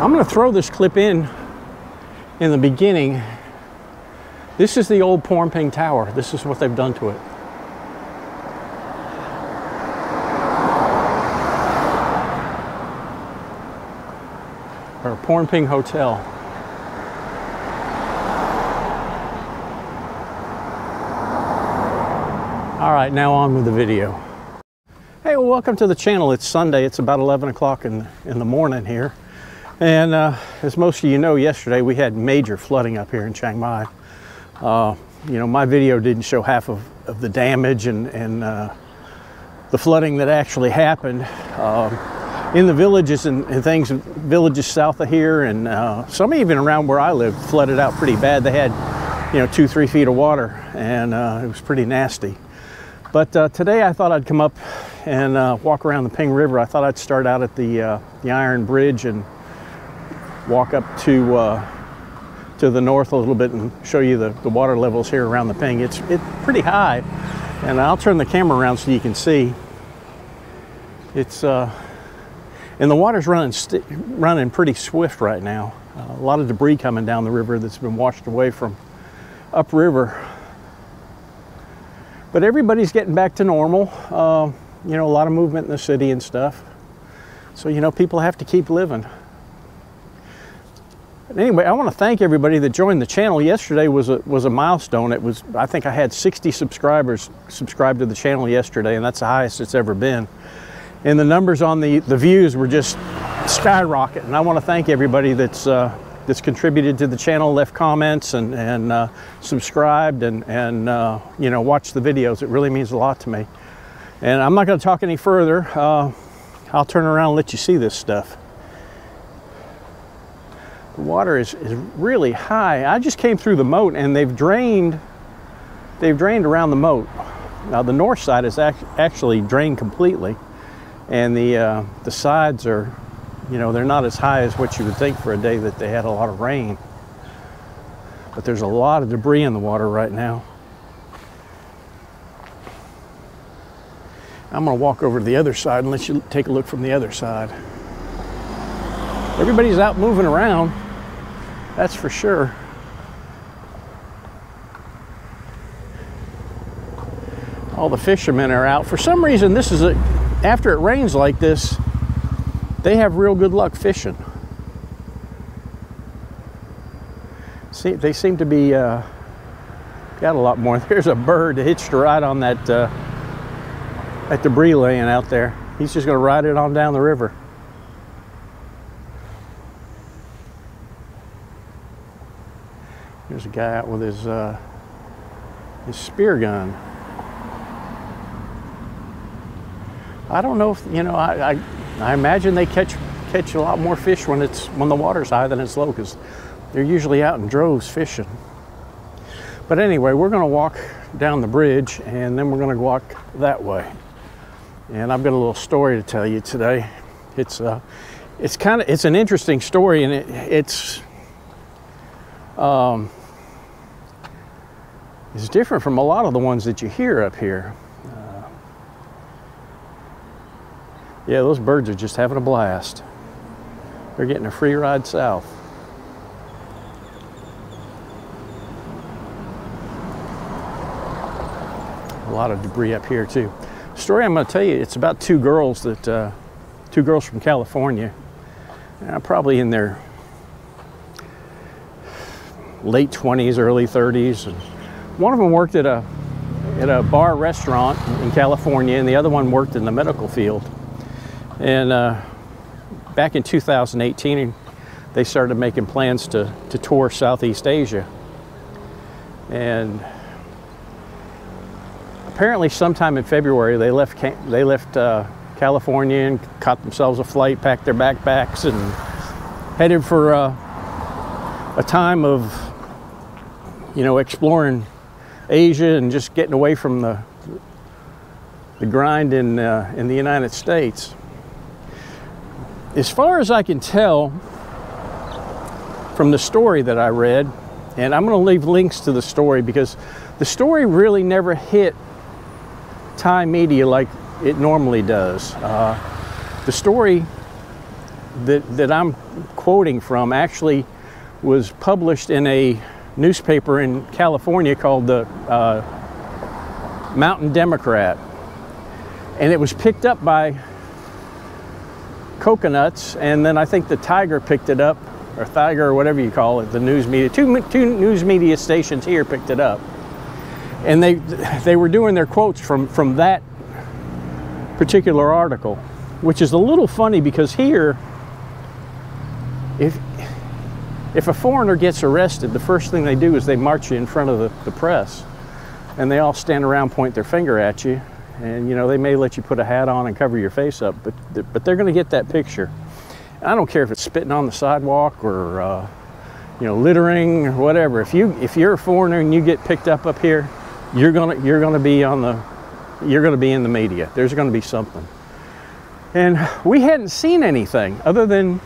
I'm going to throw this clip in the beginning. This is the old Pormping Tower. This is what they've done to it. Or Pormping Hotel. All right, now on with the video. Hey, well, welcome to the channel. It's Sunday. It's about 11 o'clock in the morning here. And as most of you know, yesterday we had major flooding up here in Chiang Mai. You know, my video didn't show half of the damage and the flooding that actually happened in the villages and things, villages south of here, and some even around where I live flooded out pretty bad. They had, you know, 2-3 feet of water, and it was pretty nasty. But today I thought I'd come up and walk around the Ping River. I thought I'd start out at the Iron Bridge and walk up to the north a little bit and show you the water levels here around the Ping. It's pretty high, and I'll turn the camera around so you can see. It's and the water's running pretty swift right now. A lot of debris coming down the river that's been washed away from upriver. But everybody's getting back to normal. You know, a lot of movement in the city and stuff. So, you know, people have to keep living. But anyway, I want to thank everybody that joined the channel. Yesterday was a milestone. I think I had 60 subscribers subscribed to the channel yesterday, and that's the highest it's ever been. And the numbers on the views were just skyrocketing. And I want to thank everybody that's contributed to the channel, left comments, and subscribed, and you know, watched the videos. It really means a lot to me. And I'm not going to talk any further. I'll turn around and let you see this stuff. The water is really high. I just came through the moat, and they've drained around the moat. Now the north side is actually drained completely, and the sides are, you know, they're not as high as what you would think for a day that they had a lot of rain. But there's a lot of debris in the water right now. I'm going to walk over to the other side and let you take a look from the other side. Everybody's out moving around, that's for sure. All the fishermen are out. For some reason, this is after it rains like this, they have real good luck fishing. See, they seem to be got a lot more. There's a bird hitched right on that debris laying out there. He's just going to ride it on down the river. There's a guy out with his spear gun. I don't know if, you know, I imagine they catch a lot more fish when the water's high than it's low, because they're usually out in droves fishing. But anyway, we're going to walk down the bridge, and then we're going to walk that way. And I've got a little story to tell you today. It's an interesting story, and it's different from a lot of the ones that you hear up here. Yeah, those birds are just having a blast. They're getting a free ride south. A lot of debris up here too. The story I'm going to tell you, it's about two girls from California, probably in their late 20s, early 30s. And one of them worked at a bar restaurant in California, and the other one worked in the medical field. And back in 2018, they started making plans to tour Southeast Asia. And apparently sometime in February, they left California and caught themselves a flight, packed their backpacks, and headed for a time of, you know, exploring Asia and just getting away from the grind in the United States. As far as I can tell from the story that I read, and I'm going to leave links to the story because the story really never hit Thai media like it normally does. The story that I'm quoting from actually was published in a newspaper in California called the Mountain Democrat, and it was picked up by Coconuts, and then I think the Tiger picked it up, or Tiger, or whatever you call it, the news media. Two news media stations here picked it up, and they were doing their quotes from that particular article, which is a little funny because here, if a foreigner gets arrested, the first thing they do is they march you in front of the press, and they all stand around, point their finger at you, and you know, they may let you put a hat on and cover your face up, but they're going to get that picture. And I don't care if it's spitting on the sidewalk or you know, littering or whatever. If you're a foreigner and you get picked up here, you're gonna be in the media. There's going to be something. And we hadn't seen anything other than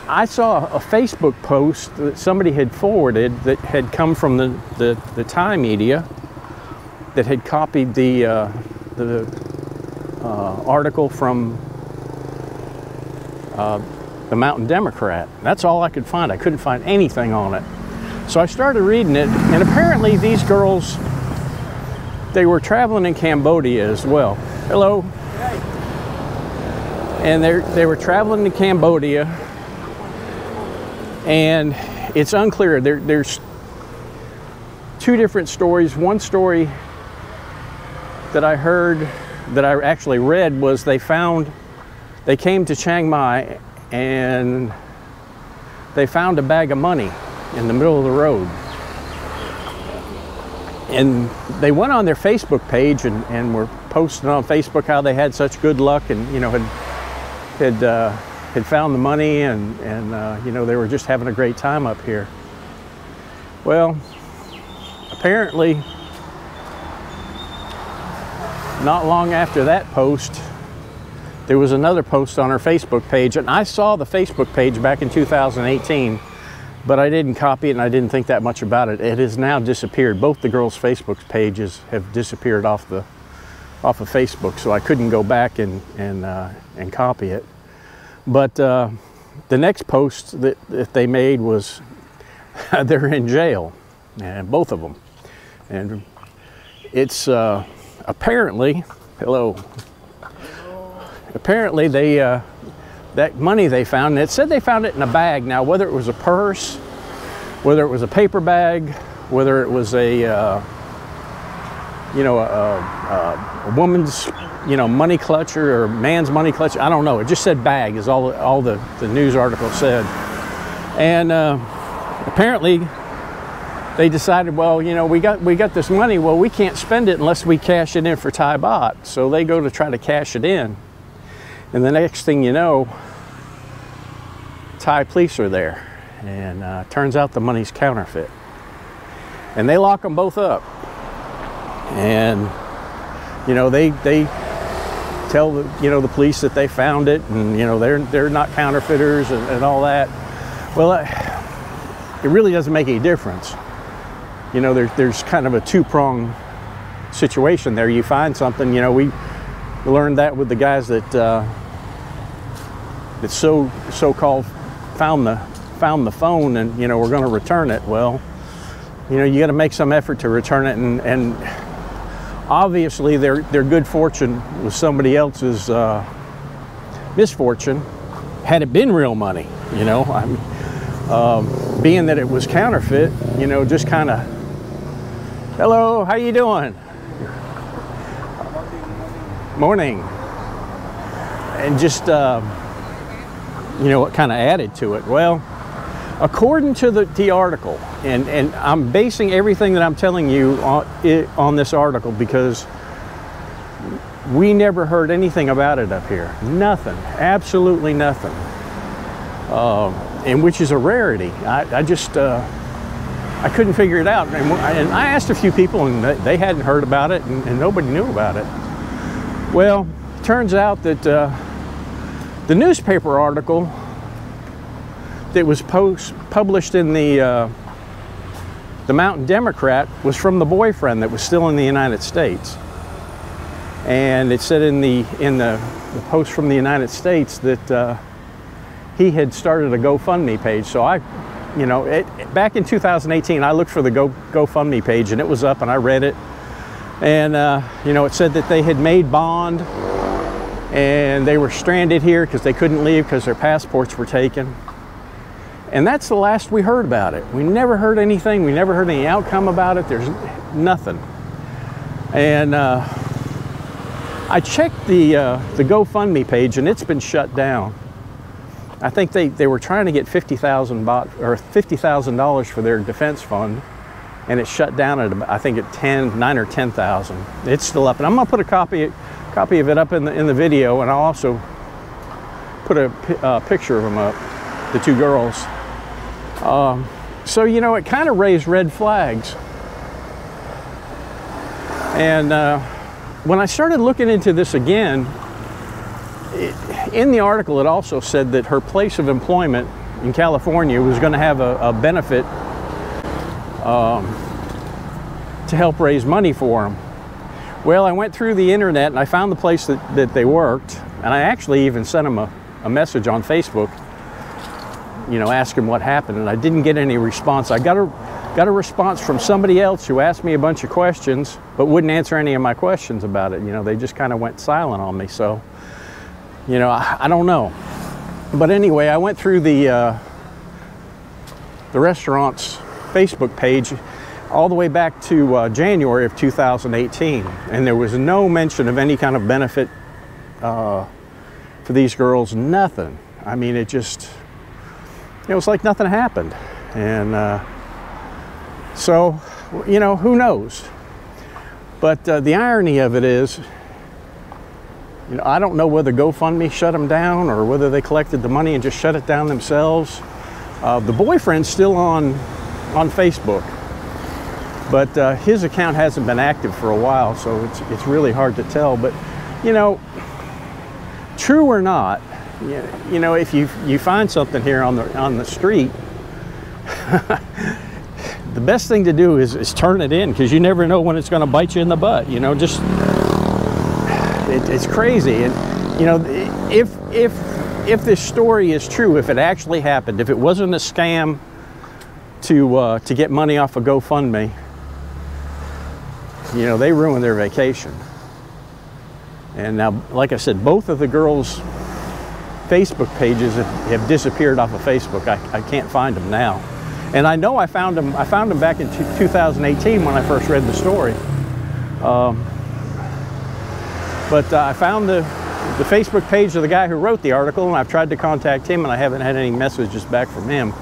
I saw a Facebook post that somebody had forwarded that had come from the Thai media that had copied the article from the Mountain Democrat. That's all I could find. I couldn't find anything on it. So I started reading it, and apparently these girls, they were traveling in Cambodia as well. Hello. And they were traveling to Cambodia, and it's unclear. There's two different stories. One story that I heard, that I actually read, was they came to Chiang Mai and they found a bag of money in the middle of the road. And they went on their Facebook page and were posting on Facebook how they had such good luck, and you know, had found the money, and you know, they were just having a great time up here. Well, apparently not long after that post, there was another post on her Facebook page, and I saw the Facebook page back in 2018, but I didn't copy it and I didn't think that much about it. It has now disappeared. Both the girls' Facebook pages have disappeared off of Facebook, so I couldn't go back and copy it. But the next post that they made was they're in jail, and both of them. And it's apparently, hello. Apparently they, that money they found, and it said they found it in a bag. Now, whether it was a purse, whether it was a paper bag, whether it was a, you know, a woman's, you know, money clutcher or man's money clutcher, I don't know. It just said bag is all the news article said. And apparently they decided, well, you know, we got this money. Well, we can't spend it unless we cash it in for Thai baht. So they go to try to cash it in. And the next thing you know, Thai police are there. And turns out the money's counterfeit. And they lock them both up. And, you know, they tell the police that they found it, and, you know, they're not counterfeiters and all that. Well, it really doesn't make any difference. You know, there's kind of a two-pronged situation there. You find something, you know, we learned that with the guys that so-called found the phone, and, you know, we're going to return it. Well, you know, you got to make some effort to return it, and obviously their good fortune was somebody else's misfortune. Had it been real money, you know, being that it was counterfeit, you know, just kind of, hello, how you doing? Morning. And just, you know, what kind of added to it? Well, according to the article, and I'm basing everything that I'm telling you on this article, because we never heard anything about it up here. Nothing, absolutely nothing. And which is a rarity. I just, I couldn't figure it out. And I asked a few people, and they hadn't heard about it, and nobody knew about it. Well, it turns out that the newspaper article that was published in the Mountain Democrat was from the boyfriend that was still in the United States. And it said in the post from the United States that he had started a GoFundMe page. So back in 2018, I looked for the GoFundMe page, and it was up, and I read it. And it said that they had made bond, and they were stranded here because they couldn't leave because their passports were taken. And that's the last we heard about it. We never heard anything. We never heard any outcome about it. There's nothing. And I checked the GoFundMe page, and it's been shut down. I think they were trying to get $50,000 for their defense fund, and it shut down at, I think, at 9 or 10,000. It's still up, and I'm gonna put a copy of it up in the video, and I'll also put a picture of them up, the two girls. So it kind of raised red flags. And when I started looking into this again, in the article it also said that her place of employment in California was going to have a benefit to help raise money for them. Well, I went through the internet and I found the place that they worked, and I actually even sent them a message on Facebook, asking what happened, and I didn't get any response. I got a response from somebody else who asked me a bunch of questions but wouldn't answer any of my questions about it. They just kind of went silent on me. So I don't know. But anyway, I went through the restaurant's Facebook page all the way back to January of 2018, and there was no mention of any kind of benefit for these girls. Nothing. I mean, it was like nothing happened. And so, who knows? But the irony of it is, I don't know whether GoFundMe shut them down or whether they collected the money and just shut it down themselves. The boyfriend's still on Facebook, but his account hasn't been active for a while, so it's really hard to tell. But true or not, if you find something here on the street, the best thing to do is turn it in, because you never know when it's going to bite you in the butt. It's crazy. And if this story is true, if it actually happened, if it wasn't a scam to get money off of GoFundMe, they ruined their vacation. And now, like I said, both of the girls' Facebook pages have disappeared off of Facebook. I can't find them now. And I know I found them back in 2018 when I first read the story. But I found the Facebook page of the guy who wrote the article, and I've tried to contact him, and I haven't had any messages back from him.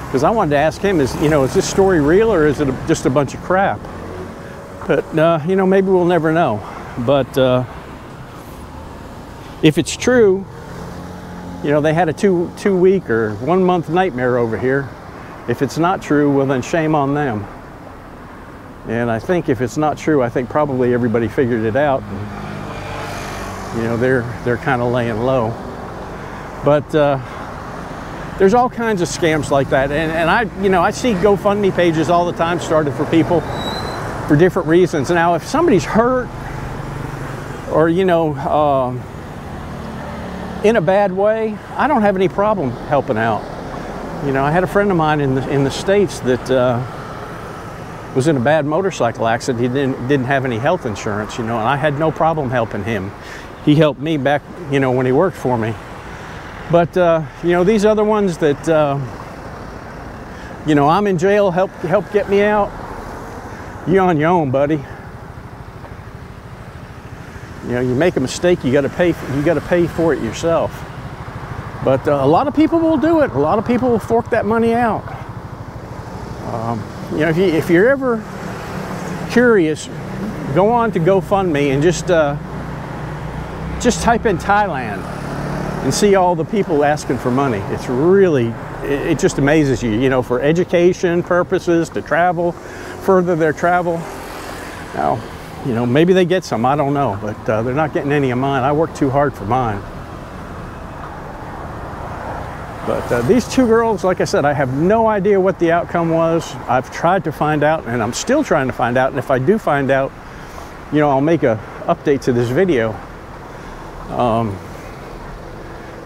Because I wanted to ask him, is this story real, or is it just a bunch of crap? But, maybe we'll never know. But if it's true, they had a two week or 1 month nightmare over here. If it's not true, well, then shame on them. And I think if it's not true, I think probably everybody figured it out. And, they're kind of laying low. But there's all kinds of scams like that. And I see GoFundMe pages all the time started for people for different reasons. Now, if somebody's hurt or, in a bad way, I don't have any problem helping out. I had a friend of mine in the States that was in a bad motorcycle accident. He didn't have any health insurance, and I had no problem helping him. He helped me back, when he worked for me. But, these other ones that, I'm in jail, help get me out, you're on your own, buddy. You make a mistake, you got to pay for it yourself. But a lot of people will do it. A lot of people will fork that money out. If you're ever curious, go on to GoFundMe and just type in Thailand and see all the people asking for money. It's really, it just amazes you, for education purposes, to travel, further their travel. Now, maybe they get some, I don't know, but they're not getting any of mine. I work too hard for mine. But these two girls, like I said, I have no idea what the outcome was. I've tried to find out, and I'm still trying to find out. And if I do find out, you know, I'll make a update to this video.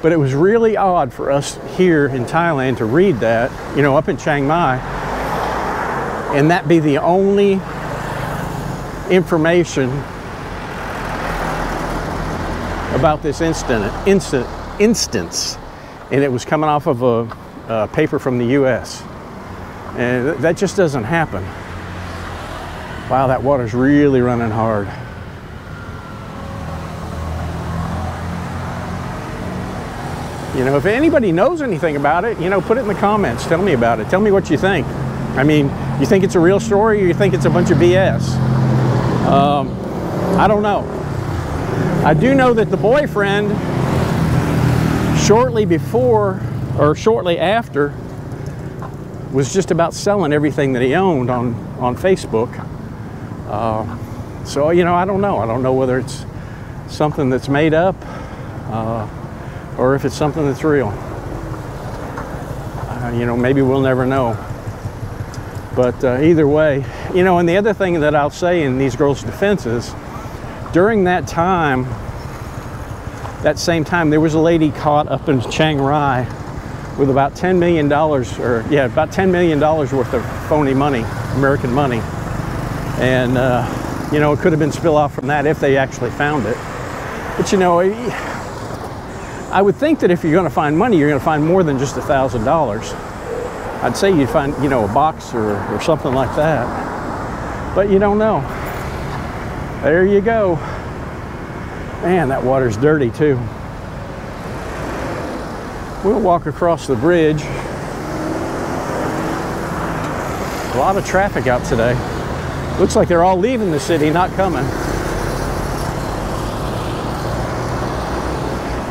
But it was really odd for us here in Thailand to read that, you know, up in Chiang Mai, and that be the only information about this instance, and it was coming off of a paper from the US, and that just doesn't happen. Wow, that water's really running hard. You know, if anybody knows anything about it, you know, put it in the comments. Tell me about it. Tell me what you think. I mean, you think it's a real story, or you think it's a bunch of BS? I don't know. I do know that the boyfriend, shortly before or shortly after, was just about selling everything that he owned on Facebook. So, you know, I don't know. I don't know whether it's something that's made up or if it's something that's real. You know, maybe we'll never know. But either way, you know, and the other thing that I'll say in these girls' defense is, during that time, that same time, there was a lady caught up in Chiang Mai with about $10 million, or yeah, about $10 million worth of phony money, American money. And, you know, it could have been spill off from that if they actually found it. But, you know, I would think that if you're going to find money, you're going to find more than just $1,000. I'd say you'd find, you know, a box or something like that. But you don't know. There you go. Man, that water's dirty too. We'll walk across the bridge. A lot of traffic out today. Looks like they're all leaving the city, not coming.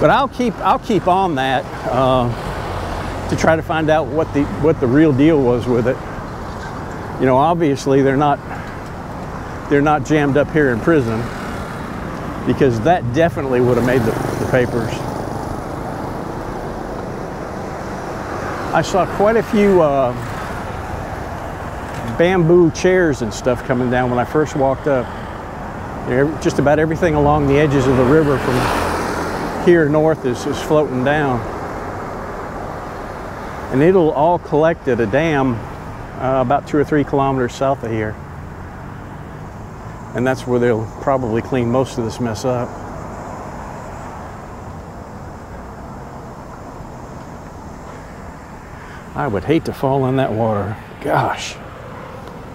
But I'll keep on that to try to find out what the real deal was with it. You know, obviously they're not jammed up here in prison, because that definitely would have made the papers. I saw quite a few bamboo chairs and stuff coming down when I first walked up. Just about everything along the edges of the river from here north is floating down. And it'll all collect at a dam about 2 or 3 kilometers south of here. And that's where they'll probably clean most of this mess up. I would hate to fall in that water. Gosh.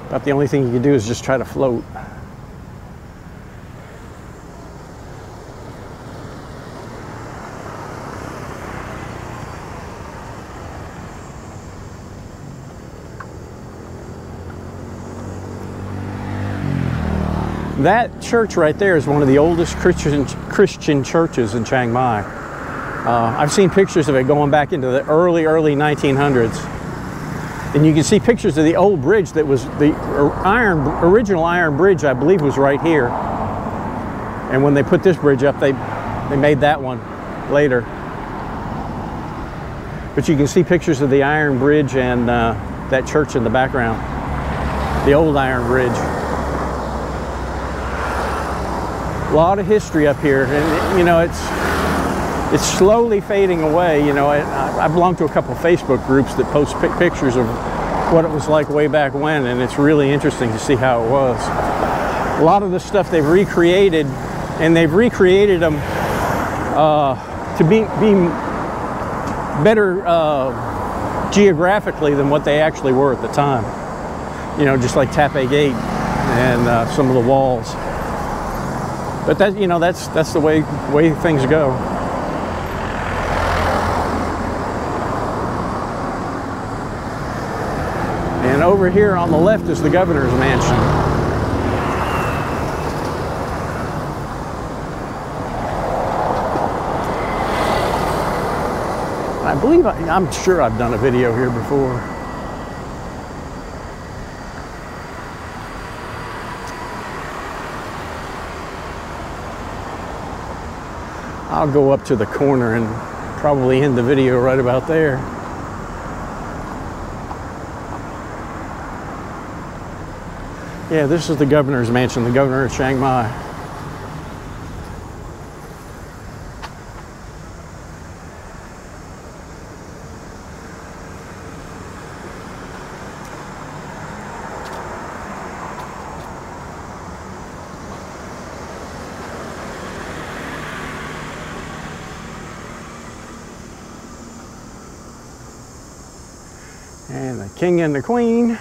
About the only thing you can do is just try to float. That church right there is one of the oldest Christian churches in Chiang Mai. I've seen pictures of it going back into the early 1900s. And you can see pictures of the old bridge that was the original iron bridge, I believe, was right here. And when they put this bridge up, they made that one later. But you can see pictures of the iron bridge and that church in the background. The old iron bridge. A lot of history up here, and you know, it's slowly fading away. You know, I belong to a couple of Facebook groups that post pictures of what it was like way back when, and it's really interesting to see how it was. A lot of the stuff they've recreated, and they've recreated them to be better geographically than what they actually were at the time. You know, just like Taipei Gate and some of the walls. But that, you know, that's the way things go. And over here on the left is the governor's mansion. I believe, I'm sure I've done a video here before. I'll go up to the corner and probably end the video right about there. Yeah, this is the governor's mansion, the governor of Chiang Mai. And the king and the queen.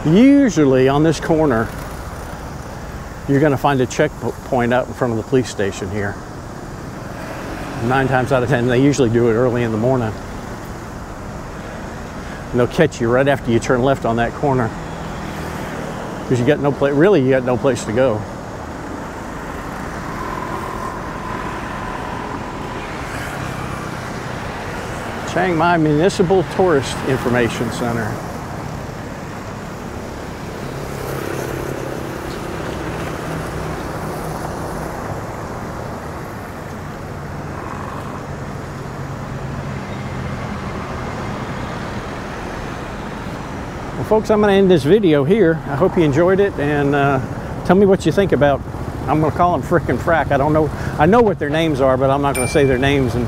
Usually on this corner, you're going to find a checkpoint out in front of the police station here. 9 times out of 10, they usually do it early in the morning. And they'll catch you right after you turn left on that corner. Because you got no place, really you got no place to go. Chiang Mai Municipal Tourist Information Center. Well, folks, I'm going to end this video here. I hope you enjoyed it, and tell me what you think about, I'm going to call them Frick and Frack. I don't know, I know what their names are, but I'm not going to say their names, and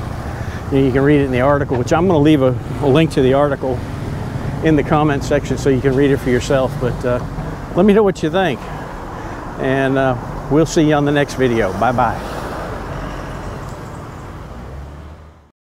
you can read it in the article, which I'm going to leave a link to the article in the comment section so you can read it for yourself. But let me know what you think, and we'll see you on the next video. Bye-bye.